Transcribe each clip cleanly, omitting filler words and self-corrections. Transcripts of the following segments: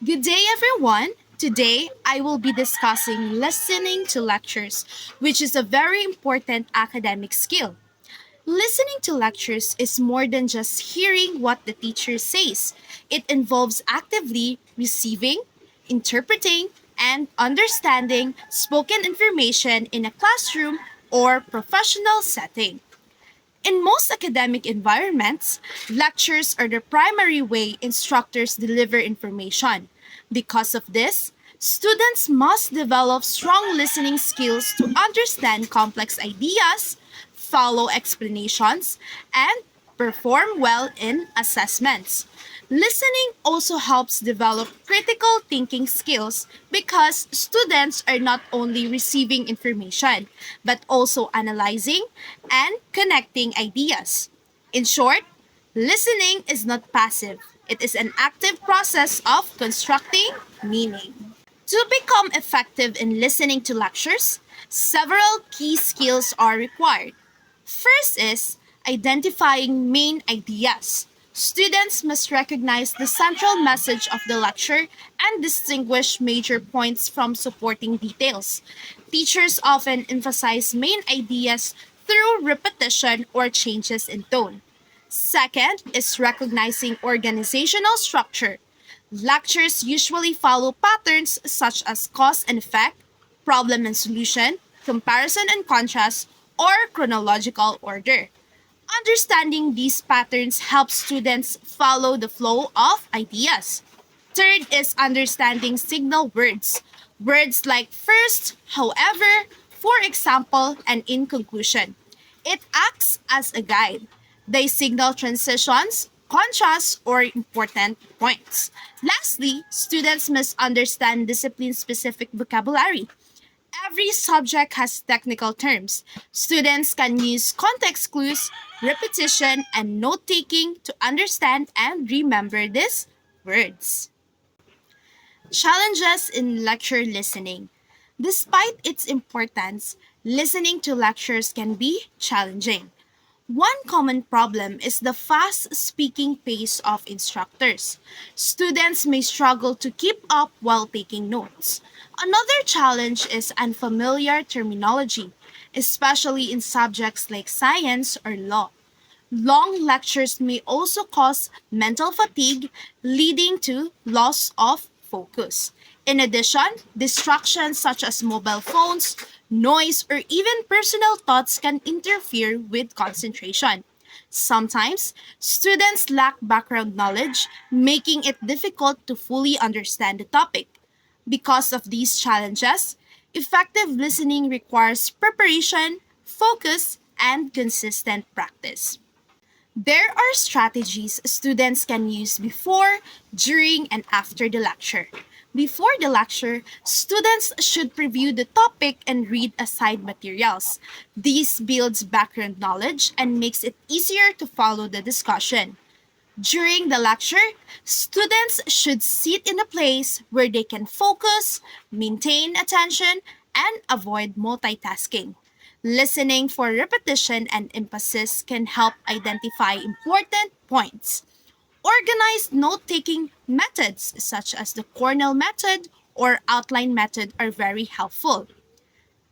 Good day, everyone. Today, I will be discussing listening to lectures, which is a very important academic skill. Listening to lectures is more than just hearing what the teacher says. It involves actively receiving, interpreting, and understanding spoken information in a classroom or professional setting. In most academic environments, lectures are the primary way instructors deliver information. Because of this, students must develop strong listening skills to understand complex ideas, follow explanations, and perform well in assessments. Listening also helps develop critical thinking skills because students are not only receiving information but also analyzing and connecting ideas. In short, listening is not passive, it is an active process of constructing meaning. To become effective in listening to lectures, several key skills are required. First is identifying main ideas. Students must recognize the central message of the lecture and distinguish major points from supporting details. Teachers often emphasize main ideas through repetition or changes in tone. Second is recognizing organizational structure. Lectures usually follow patterns such as cause and effect, problem and solution, comparison and contrast, or chronological order. Understanding these patterns helps students follow the flow of ideas. Third is understanding signal words. Words like first, however, for example, and in conclusion. It acts as a guide. They signal transitions, contrasts, or important points. Lastly, students must understand discipline specific vocabulary. Every subject has technical terms. Students can use context clues, repetition, and note taking to understand and remember these words. Challenges in lecture listening. Despite its importance, listening to lectures can be challenging. One common problem is the fast speaking pace of instructors. Students may struggle to keep up while taking notes. Another challenge is unfamiliar terminology, especially in subjects like science or law. Long lectures may also cause mental fatigue, leading to loss of focus. In addition, distractions such as mobile phones, noise, or even personal thoughts can interfere with concentration. Sometimes, students lack background knowledge, making it difficult to fully understand the topic. Because of these challenges, effective listening requires preparation, focus, and consistent practice. There are strategies students can use before, during, and after the lecture. Before the lecture, students should review the topic and read assigned materials. This builds background knowledge and makes it easier to follow the discussion. During the lecture, students should sit in a place where they can focus, maintain attention, and avoid multitasking. Listening for repetition and emphasis can help identify important points. Organized note taking methods, such as the Cornell method or outline method, are very helpful.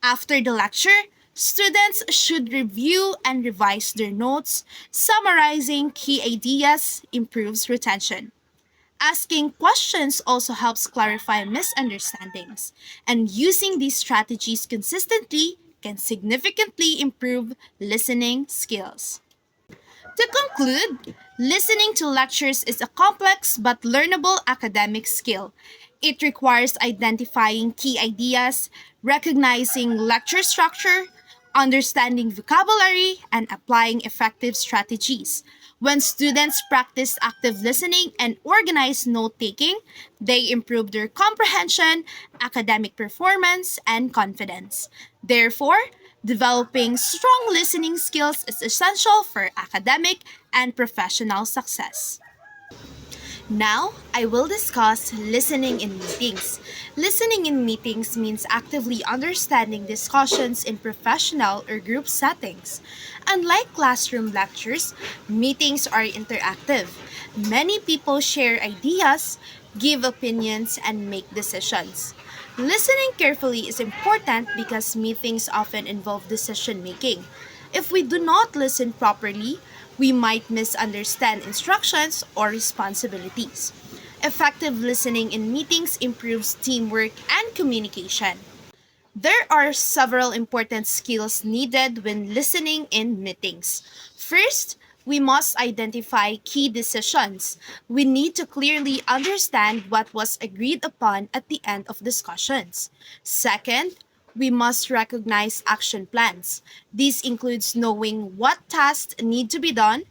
After the lecture, students should review and revise their notes. Summarizing key ideas improves retention. Asking questions also helps clarify misunderstandings, and using these strategies consistently can significantly improve listening skills. To conclude, listening to lectures is a complex but learnable academic skill. It requires identifying key ideas, recognizing lecture structure, understanding vocabulary, and applying effective strategies. When students practice active listening and organized note taking, they improve their comprehension, academic performance, and confidence. Therefore, developing strong listening skills is essential for academic and professional success. Now, I will discuss listening in meetings. Listening in meetings means actively understanding discussions in professional or group settings. Unlike classroom lectures, meetings are interactive. Many people share ideas, give opinions, and make decisions. Listening carefully is important because meetings often involve decision making. If we do not listen properly, we might misunderstand instructions or responsibilities. Effective listening in meetings improves teamwork and communication. There are several important skills needed when listening in meetings. First, we must identify key decisions. We need to clearly understand what was agreed upon at the end of discussions. Second, we must recognize action plans. This includes knowing what tasks need to be done,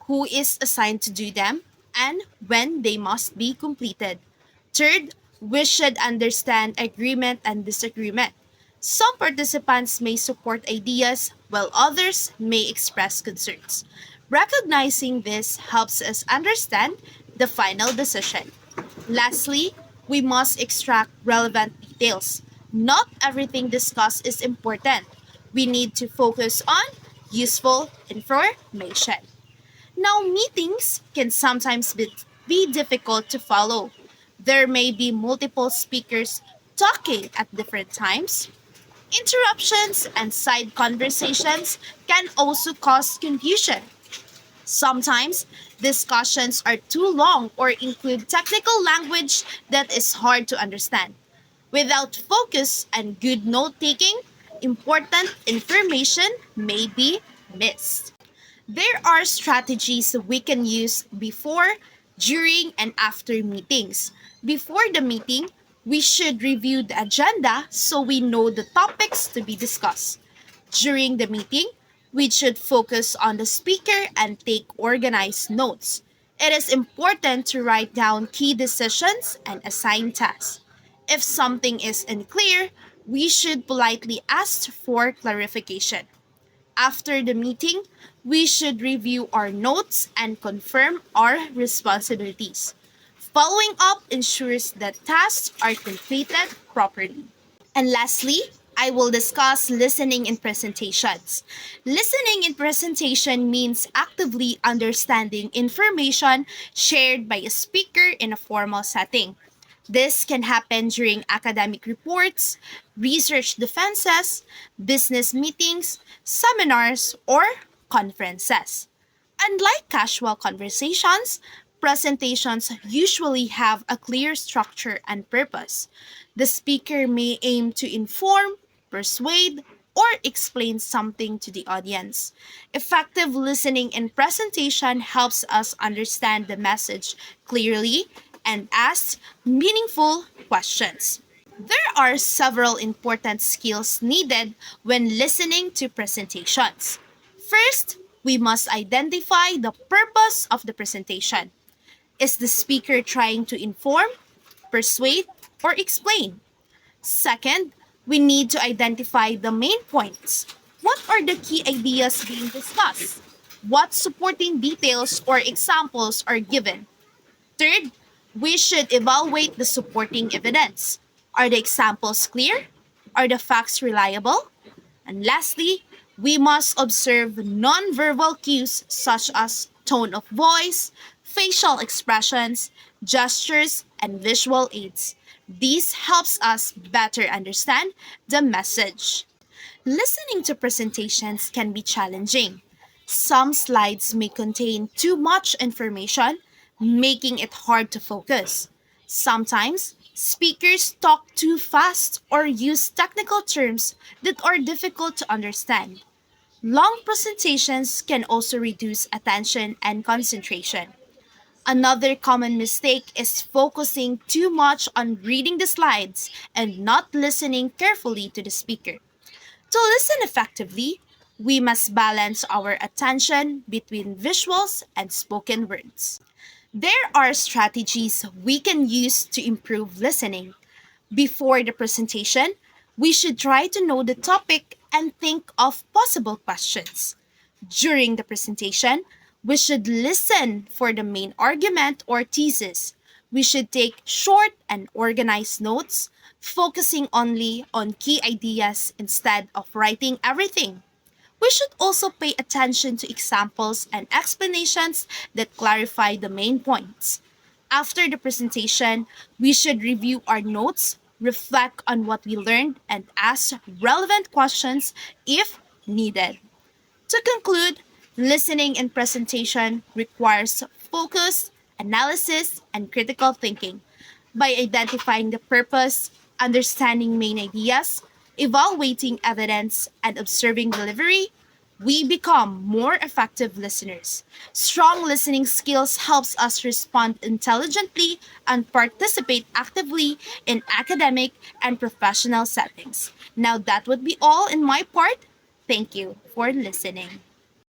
who is assigned to do them, and when they must be completed. Third, we should understand agreement and disagreement. Some participants may support ideas while others may express concerns. Recognizing this helps us understand the final decision. Lastly, we must extract relevant details. Not everything discussed is important. We need to focus on useful information. Now, meetings can sometimes be difficult to follow. There may be multiple speakers talking at different times. Interruptions and side conversations can also cause confusion. Sometimes discussions are too long or include technical language that is hard to understand. Without focus and good note taking, important information may be missed. There are strategies we can use before, during, and after meetings. Before the meeting, we should review the agenda so we know the topics to be discussed. During the meeting, we should focus on the speaker and take organized notes. It is important to write down key decisions and assign tasks. If something is unclear, we should politely ask for clarification. After the meeting, we should review our notes and confirm our responsibilities. Following up ensures that tasks are completed properly. And lastly, I will discuss listening in presentations. Listening in presentation means actively understanding information shared by a speaker in a formal setting. This can happen during academic reports, research defenses, business meetings, seminars, or conferences. Unlike casual conversations, presentations usually have a clear structure and purpose. The speaker may aim to inform, persuade, or explain something to the audience. Effective listening in presentation helps us understand the message clearly and ask meaningful questions. There are several important skills needed when listening to presentations. First, we must identify the purpose of the presentation. Is the speaker trying to inform, persuade, or explain? Second, we need to identify the main points. What are the key ideas being discussed? What supporting details or examples are given? Third, we should evaluate the supporting evidence. Are the examples clear? Are the facts reliable? And lastly, we must observe nonverbal cues such as tone of voice, facial expressions, gestures, and visual aids. This helps us better understand the message. Listening to presentations can be challenging. Some slides may contain too much information, making it hard to focus. Sometimes, speakers talk too fast or use technical terms that are difficult to understand. Long presentations can also reduce attention and concentration. Another common mistake is focusing too much on reading the slides and not listening carefully to the speaker. To listen effectively, we must balance our attention between visuals and spoken words. There are strategies we can use to improve listening. Before the presentation, we should try to know the topic and think of possible questions. During the presentation, we should listen for the main argument or thesis. We should take short and organized notes, focusing only on key ideas instead of writing everything. We should also pay attention to examples and explanations that clarify the main points. After the presentation, we should review our notes, reflect on what we learned, and ask relevant questions if needed. To conclude, listening in presentation requires focus, analysis, and critical thinking. By identifying the purpose, understanding main ideas, evaluating evidence, and observing delivery, we become more effective listeners. Strong listening skills helps us respond intelligently and participate actively in academic and professional settings. Now that would be all in my part. Thank you for listening.